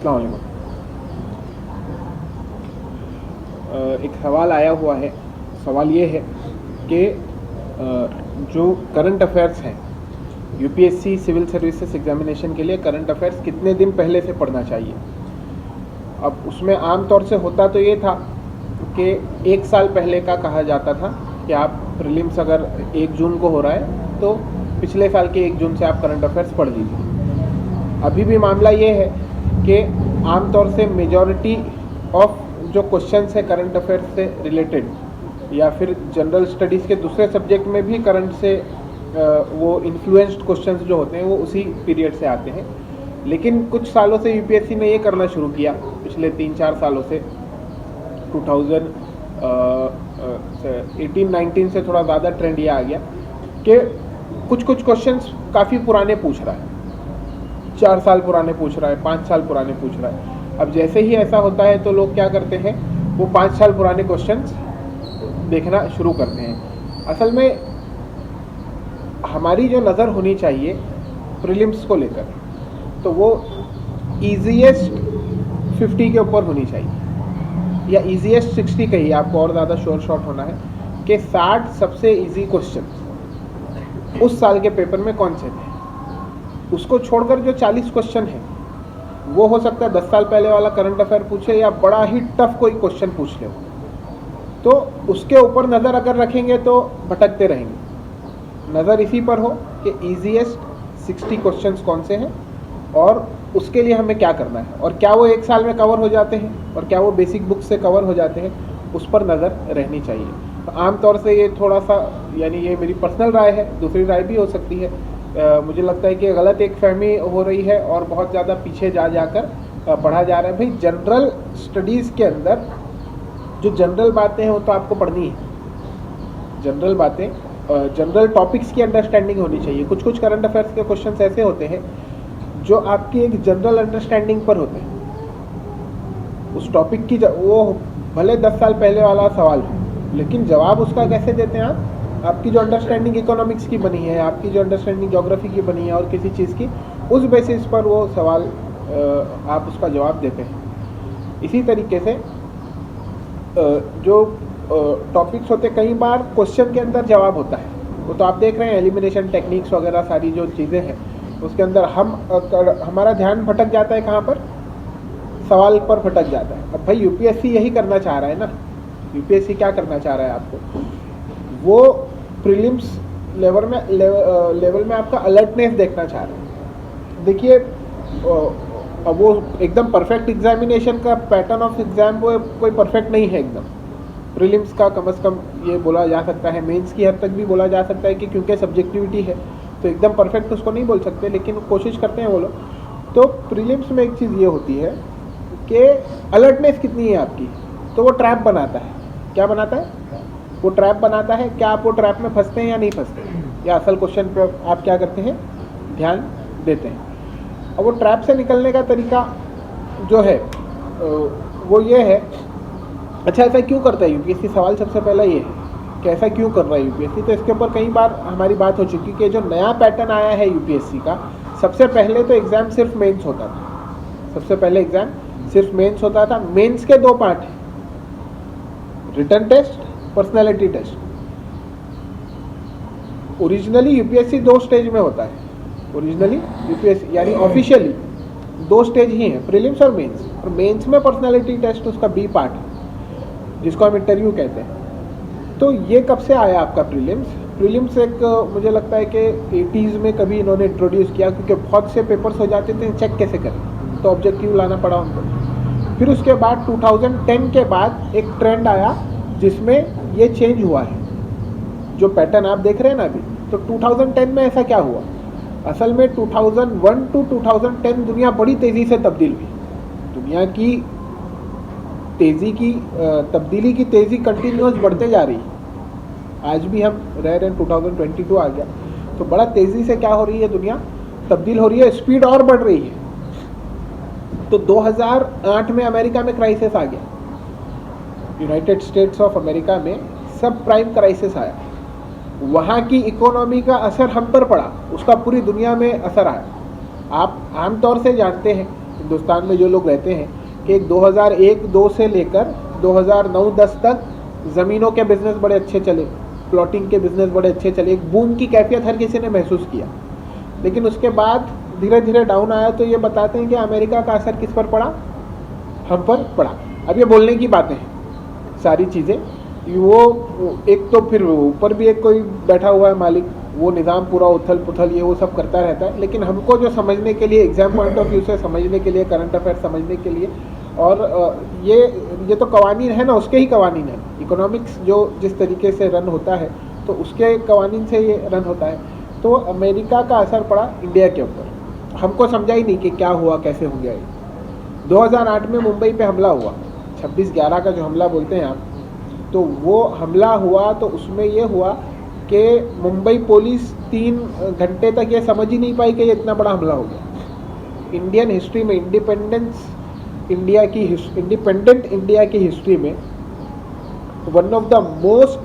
अस्सलाम वालेकुम। एक सवाल आया हुआ है। सवाल ये है कि जो करंट अफेयर्स हैं यूपीएससी सिविल सर्विसेज एग्जामिनेशन के लिए करंट अफेयर्स कितने दिन पहले से पढ़ना चाहिए। अब उसमें आम तौर से होता तो ये था कि 1 साल पहले का कहा जाता था कि आप प्रीलिम्स अगर 1 जून को हो रहा है तो पिछले साल के 1 जून से आप करंट अफेयर्स पढ़ लीजिए। अभी भी मामला ये है कि आमतौर से मेजॉरिटी ऑफ जो क्वेश्चंस है करंट अफेयर्स से रिलेटेड या फिर जनरल स्टडीज़ के दूसरे सब्जेक्ट में भी करंट से वो इन्फ्लुएंस्ड क्वेश्चंस जो होते हैं वो उसी पीरियड से आते हैं। लेकिन कुछ सालों से यूपीएससी ने ये करना शुरू किया, पिछले 3-4 सालों से 2018-19 से थोड़ा ज़्यादा ट्रेंड ये आ गया कि कुछ क्वेश्चंस काफ़ी पुराने पूछ रहा है, 4 साल पुराने पूछ रहा है, 5 साल पुराने पूछ रहा है। अब जैसे ही ऐसा होता है तो लोग क्या करते हैं, वो 5 साल पुराने क्वेश्चंस देखना शुरू करते हैं। असल में हमारी जो नज़र होनी चाहिए प्रीलिम्स को लेकर, तो वो ईजीएस्ट 50 के ऊपर होनी चाहिए, या ईजीएस्ट 60 कहिए, आपको और ज़्यादा शॉर्ट होना है कि 60 सबसे इजी क्वेश्चन उस साल के पेपर में कौन से थे। उसको छोड़कर जो 40 क्वेश्चन है वो हो सकता है 10 साल पहले वाला करंट अफेयर पूछे या बड़ा ही टफ कोई क्वेश्चन पूछ ले, तो उसके ऊपर नज़र अगर रखेंगे तो भटकते रहेंगे। नज़र इसी पर हो कि ईजीएस्ट 60 क्वेश्चंस कौन से हैं और उसके लिए हमें क्या करना है, और क्या वो 1 साल में कवर हो जाते हैं और क्या वो बेसिक बुक से कवर हो जाते हैं, उस पर नज़र रहनी चाहिए। तो आमतौर से ये थोड़ा सा, यानी ये मेरी पर्सनल राय है, दूसरी राय भी हो सकती है। मुझे लगता है कि गलत एक फहमी हो रही है और बहुत ज़्यादा पीछे जाकर पढ़ा जा रहा है। भाई जनरल स्टडीज़ के अंदर जो जनरल बातें हैं वो तो आपको पढ़नी है, जनरल बातें, जनरल टॉपिक्स की अंडरस्टैंडिंग होनी चाहिए। कुछ करंट अफेयर्स के क्वेश्चंस ऐसे होते हैं जो आपकी एक जनरल अंडरस्टैंडिंग पर होते हैं, उस टॉपिक की वो भले 10 साल पहले वाला सवाल हो, लेकिन जवाब उसका कैसे देते हैं आप, आपकी जो अंडरस्टैंडिंग इकोनॉमिक्स की बनी है, आपकी जो अंडरस्टैंडिंग ज्योग्राफी की बनी है और किसी चीज़ की, उस बेसिस पर वो सवाल आप उसका जवाब देते हैं। इसी तरीके से जो टॉपिक्स होते हैं, कई बार क्वेश्चन के अंदर जवाब होता है, वो तो आप देख रहे हैं एलिमिनेशन टेक्निक्स वगैरह सारी जो चीज़ें हैं उसके अंदर हमारा ध्यान भटक जाता है, कहाँ पर, सवाल पर भटक जाता है। अब भाई यूपीएससी यही करना चाह रहा है ना, यूपीएससी क्या करना चाह रहा है आपको, वो प्रीलिम्स लेवल में आपका अलर्टनेस देखना चाह रहा है। देखिए अब वो एकदम परफेक्ट एग्जामिनेशन का पैटर्न ऑफ एग्जाम वो कोई परफेक्ट नहीं है एकदम। प्रीलिम्स का कम से कम ये बोला जा सकता है, मेंस की हद तक भी बोला जा सकता है कि क्योंकि सब्जेक्टिविटी है तो एकदम परफेक्ट उसको नहीं बोल सकते, लेकिन कोशिश करते हैं वो लोग। तो प्रीलिम्स में एक चीज़ ये होती है कि अलर्टनेस कितनी है आपकी, तो वो ट्रैप बनाता है। क्या बनाता है? वो ट्रैप बनाता है। क्या आप वो ट्रैप में फंसते हैं या नहीं फंसते, या असल क्वेश्चन पर आप क्या करते हैं, ध्यान देते हैं। अब वो ट्रैप से निकलने का तरीका जो है वो ये है, अच्छा ऐसा क्यों करता है यूपीएससी, सवाल सबसे पहला ये है कि ऐसा क्यों कर रहा है यूपीएससी। तो इसके ऊपर कई बार हमारी बात हो चुकी कि जो नया पैटर्न आया है यूपीएससी का, सबसे पहले तो एग्ज़ाम सिर्फ मेंस होता था, सबसे पहले एग्ज़ाम सिर्फ मेंस होता था। मेंस के 2 पार्ट हैं, written test, personality test. Originally UPSC 2 stage में होता है, ओरिजिनली यूपीएससी यानी ऑफिशियली 2 स्टेज ही हैं, प्रीलिम्स और मेंस। और मेंस में पर्सनैलिटी टेस्ट उसका बी पार्ट है, जिसको हम इंटरव्यू कहते हैं। तो ये कब से आया आपका प्रीलिम्स? प्रीलिम्स एक मुझे लगता है कि 80s में कभी इन्होंने इंट्रोड्यूस किया, क्योंकि बहुत से पेपर्स हो जाते थे, चेक कैसे करें, तो ऑब्जेक्टिव लाना पड़ा उनको। फिर उसके बाद 2010 के बाद एक ट्रेंड आया जिसमें ये चेंज हुआ है, जो पैटर्न आप देख रहे हैं ना अभी। तो 2010 में ऐसा क्या हुआ, असल में 2001 to 2010 दुनिया बड़ी तेज़ी से तब्दील हुई। दुनिया की तब्दीली की तेज़ी कंटिन्यूस बढ़ते जा रही है। आज भी हम रह रहे हैं, 2022 आ गया, तो बड़ा तेज़ी से क्या हो रही है, दुनिया तब्दील हो रही है, स्पीड और बढ़ रही है। तो 2008 में अमेरिका में क्राइसिस आ गया, यूनाइटेड स्टेट्स ऑफ अमेरिका में सब प्राइम क्राइसिस आया, वहाँ की इकोनॉमी का असर हम पर पड़ा, उसका पूरी दुनिया में असर आया। आप आमतौर से जानते हैं हिंदुस्तान में जो लोग रहते हैं कि 2001-2 से लेकर 2009-10 तक ज़मीनों के बिज़नेस बड़े अच्छे चले, प्लॉटिंग के बिज़नेस बड़े अच्छे चले, एक बूम की कैफियत हर किसी ने महसूस किया। लेकिन उसके बाद धीरे धीरे डाउन आया। तो ये बताते हैं कि अमेरिका का असर किस पर पड़ा, हम पर पड़ा। अब ये बोलने की बातें हैं सारी चीज़ें, वो एक तो फिर ऊपर भी एक कोई बैठा हुआ है मालिक, वो निज़ाम पूरा उथल पुथल ये वो सब करता रहता है। लेकिन हमको जो समझने के लिए, एग्जाम पॉइंट ऑफ व्यू से समझने के लिए, करंट अफेयर समझने के लिए, और ये तो कवानीन है ना, उसके ही कवानीन है। इकोनॉमिक्स जो जिस तरीके से रन होता है तो उसके कवानीन से ये रन होता है। तो अमेरिका का असर पड़ा इंडिया के ऊपर। हमको समझा ही नहीं कि क्या हुआ, कैसे हो गया ये। 2008 में मुंबई पे हमला हुआ, 26/11 का जो हमला बोलते हैं आप, तो वो हमला हुआ तो उसमें ये हुआ कि मुंबई पुलिस 3 घंटे तक ये समझ ही नहीं पाई कि ये इतना बड़ा हमला हो गया। इंडियन हिस्ट्री में, इंडिपेंडेंट इंडिया की हिस्ट्री में one of the most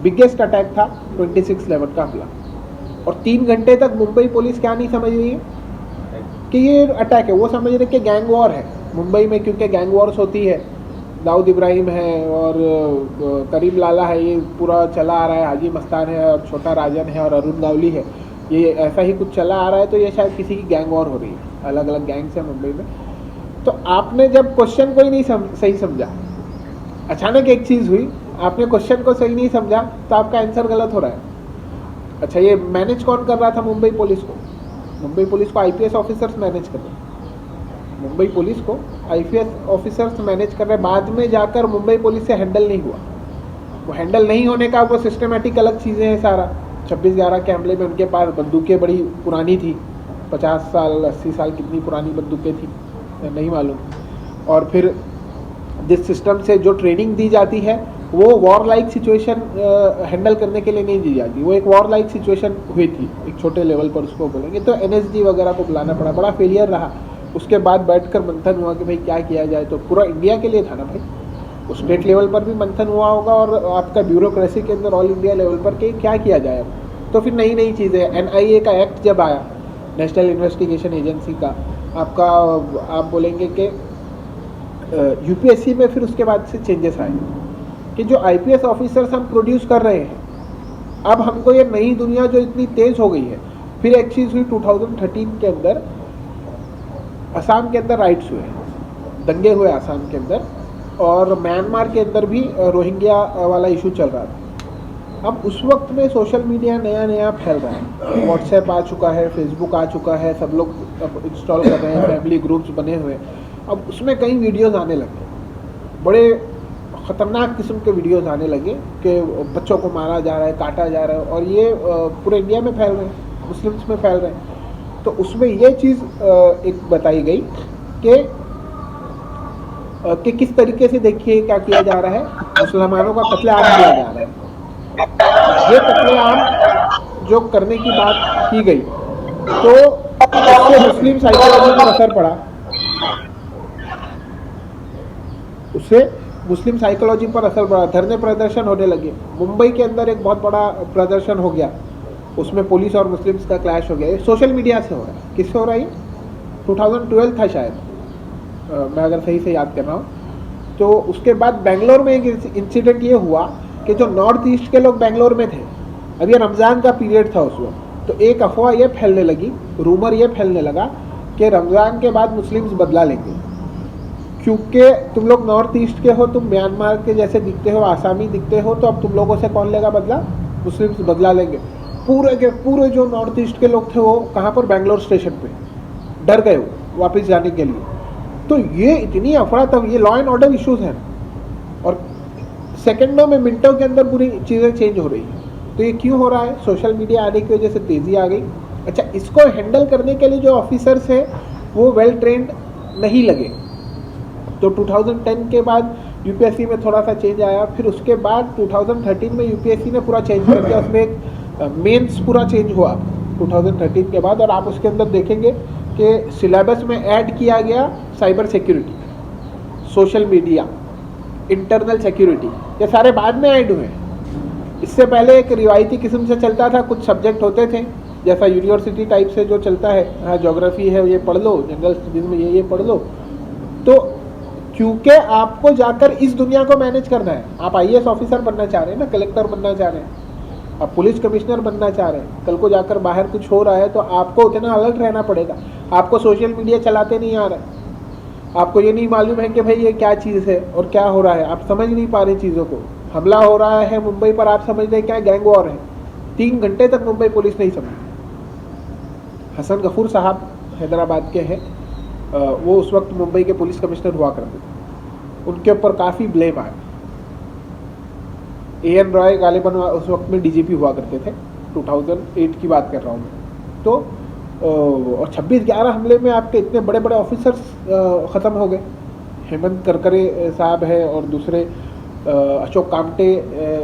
biggest attack था 26/11 का हमला। और 3 घंटे तक मुंबई पुलिस क्या नहीं समझ रही है कि ये अटैक है, वो समझ रहे कि गैंग वॉर है मुंबई में, क्योंकि गैंग वॉर्स होती है। दाऊद इब्राहिम है और करीम लाला है, ये पूरा चला आ रहा है, हाजी मस्तान है और छोटा राजन है और अरुण गावली है, ये ऐसा ही कुछ चला आ रहा है। तो ये शायद किसी की गैंग वॉर हो रही है, अलग अलग गैंग्स हैं मुंबई में। तो आपने जब क्वेश्चन को ही नहीं सही समझा, अचानक एक चीज़ हुई, आपने क्वेश्चन को सही नहीं समझा तो आपका आंसर गलत हो रहा है। अच्छा, ये मैनेज कौन कर रहा था मुंबई पुलिस को? मुंबई पुलिस को आईपीएस ऑफिसर्स मैनेज कर रहे हैं। मुंबई पुलिस को आईपीएस ऑफिसर्स मैनेज कर रहे। बाद में जाकर मुंबई पुलिस से हैंडल नहीं हुआ। वो हैंडल नहीं होने का वो सिस्टमेटिक अलग चीज़ें हैं सारा। 26/11 के हमले में उनके पास बंदूकें बड़ी पुरानी थी, 50 साल 80 साल कितनी पुरानी बंदूकें थी नहीं मालूम। और फिर जिस सिस्टम से जो ट्रेनिंग दी जाती है वो वॉर लाइक सिचुएशन हैंडल करने के लिए नहीं दी जाती। वो एक वॉर लाइक सिचुएशन हुई थी एक छोटे लेवल पर, उसको बोलेंगे। तो एनएसजी वगैरह को बुलाना पड़ा, बड़ा फेलियर रहा। उसके बाद बैठकर मंथन हुआ कि भाई क्या किया जाए। तो पूरा इंडिया के लिए था ना भाई, उस स्टेट लेवल पर भी मंथन हुआ होगा और आपका ब्यूरोक्रेसी के अंदर ऑल इंडिया लेवल पर कि क्या किया जाए। तो फिर नई नई चीज़ें, एनआईए का एक्ट जब आया, नेशनल इन्वेस्टिगेशन एजेंसी का, आपका आप बोलेंगे कि यूपीएससी में फिर उसके बाद से चेंजेस आए कि जो आईपीएस ऑफिसर्स हम प्रोड्यूस कर रहे हैं, अब हमको ये नई दुनिया जो इतनी तेज़ हो गई है। फिर एक चीज़ हुई 2013 के अंदर, असम के अंदर राइट्स हुए, दंगे हुए असम के अंदर, और म्यांमार के अंदर भी रोहिंग्या वाला इशू चल रहा था। अब उस वक्त में सोशल मीडिया नया नया फैल रहा है, व्हाट्सएप आ चुका है, फेसबुक आ चुका है, सब लोग अब इंस्टॉल कर रहे हैं, फैमिली ग्रुप्स बने हुए। अब उसमें कई वीडियोस आने लगे, बड़े ख़तरनाक किस्म के वीडियोस आने लगे कि बच्चों को मारा जा रहा है, काटा जा रहा है, और ये पूरे इंडिया में फैल रहे हैं, मुस्लिम्स में फैल रहे हैं। तो उसमें ये चीज़ एक बताई गई कि किस तरीके से देखिए क्या किया जा रहा है, मुसलमानों का कत्लेआम किया जा रहा है। ये कत्लेआम जो करने की बात की गई तो उससे मुस्लिम साइकोलॉजी पर असर पड़ा, उससे मुस्लिम साइकोलॉजी पर असर पड़ा। धरने प्रदर्शन होने लगे। मुंबई के अंदर एक बहुत बड़ा प्रदर्शन हो गया, उसमें पुलिस और मुस्लिम्स का क्लैश हो गया। ये सोशल मीडिया से हो रहा है। किससे हो रहा है? 2012 था शायद, मैं अगर सही से याद कर रहा हूँ। तो उसके बाद बेंगलोर में एक इंसिडेंट ये हुआ कि जो नॉर्थ ईस्ट के लोग बेंगलोर में थे, अब ये रमज़ान का पीरियड था उस वक्त, तो एक अफवाह ये फैलने लगी, रूमर ये फैलने लगा कि रमज़ान के बाद मुस्लिम्स बदला लेंगे, क्योंकि तुम लोग नॉर्थ ईस्ट के हो, तुम म्यांमार के जैसे दिखते हो, आसामी दिखते हो, तो अब तुम लोगों से कौन लेगा बदला? मुस्लिम्स बदला लेंगे। पूरे के पूरे जो नॉर्थ ईस्ट के लोग थे वो कहाँ पर? बेंगलोर स्टेशन पे डर गए वो वापस जाने के लिए। तो ये इतनी अफरा तब, ये लॉ एंड ऑर्डर इश्यूज हैं और सेकंडों में, मिनटों के अंदर पूरी चीज़ें चेंज हो रही है। तो ये क्यों हो रहा है? सोशल मीडिया आने की वजह से तेज़ी आ गई। अच्छा, इसको हैंडल करने के लिए जो ऑफिसर्स हैं वो वेल ट्रेंड नहीं लगे। तो 2010 के बाद यूपीएससी में थोड़ा सा चेंज आया। फिर उसके बाद 2013 में यूपीएससी ने पूरा चेंज कर दिया, उसमें एक मेंस पूरा चेंज हुआ 2013 के बाद। और आप उसके अंदर देखेंगे कि सिलेबस में ऐड किया गया cyber security, social media, internal security, ये सारे बाद में ऐड हुए। इससे पहले एक रिवायती किस्म से चलता था, कुछ सब्जेक्ट होते थे जैसा यूनिवर्सिटी टाइप से जो चलता है, हाँ ज्योग्राफी है ये पढ़ लो, जनरल स्टडीज़ में ये पढ़ लो। तो क्योंकि आपको जाकर इस दुनिया को मैनेज करना है, आप आईएएस ऑफिसर बनना चाह रहे हैं ना, कलेक्टर बनना चाह रहे हैं, आप पुलिस कमिश्नर बनना चाह रहे हैं, कल को जाकर बाहर कुछ हो रहा है तो आपको उतना अलर्ट रहना पड़ेगा। आपको सोशल मीडिया चलाते नहीं आ रहा है, आपको ये नहीं मालूम है कि भाई ये क्या चीज़ है और क्या हो रहा है, आप समझ नहीं पा रहे चीज़ों को। हमला हो रहा है मुंबई पर, आप समझ रहे क्या गैंग वॉर है, 3 घंटे तक मुंबई पुलिस नहीं समझी। हसन गफूर साहब हैदराबाद के हैं, वो उस वक्त मुंबई के पुलिस कमिश्नर हुआ करते थे, उनके ऊपर काफ़ी ब्लेम आया। एएन रॉय गालिबन उस वक्त में डीजीपी हुआ करते थे, 2008 की बात कर रहा हूँ मैं। तो और 26/11 हमले में आपके इतने बड़े बड़े ऑफिसर्स ख़त्म हो गए। हेमंत करकरे साहब है और दूसरे अशोक कामटे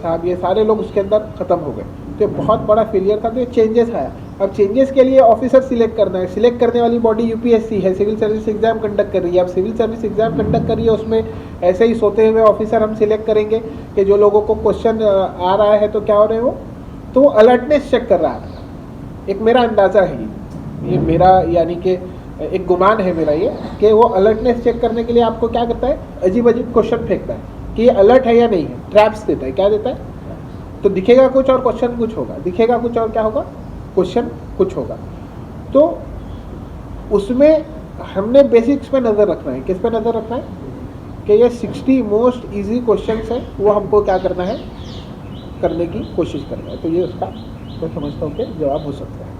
साहब, ये सारे लोग उसके अंदर ख़त्म हो गए। तो ये बहुत बड़ा फेलियर था। तो ये चेंजेस आया। अब चेंजेस के लिए ऑफिसर सिलेक्ट करना है, सिलेक्ट करने वाली बॉडी यूपीएससी है, सिविल सर्विस एग्जाम कंडक्ट कर रही है। अब सिविल सर्विस एग्जाम कंडक्ट कर रही है, उसमें ऐसे ही सोते हुए ऑफिसर हम सिलेक्ट करेंगे कि जो लोगों को क्वेश्चन आ रहा है तो क्या हो रहे हो, तो वो अलर्टनेस चेक कर रहा है। एक मेरा अंदाज़ा है, ये मेरा यानी कि एक गुमान है मेरा ये, कि वो अलर्टनेस चेक करने के लिए आपको क्या करता है, अजीब अजीब क्वेश्चन फेंकता है कि ये अलर्ट है या नहीं है, ट्रैप्स देता है। क्या देता है? तो दिखेगा कुछ और क्वेश्चन कुछ होगा, दिखेगा कुछ और क्या होगा, क्वेश्चन कुछ होगा। तो उसमें हमने बेसिक्स पे नज़र रखना है। किस पे नज़र रखना है कि ये 60 मोस्ट ईजी क्वेश्चन है, वो हमको क्या करना है, करने की कोशिश करना है। तो ये उसका मैं समझता हूँ कि जवाब हो सकता है।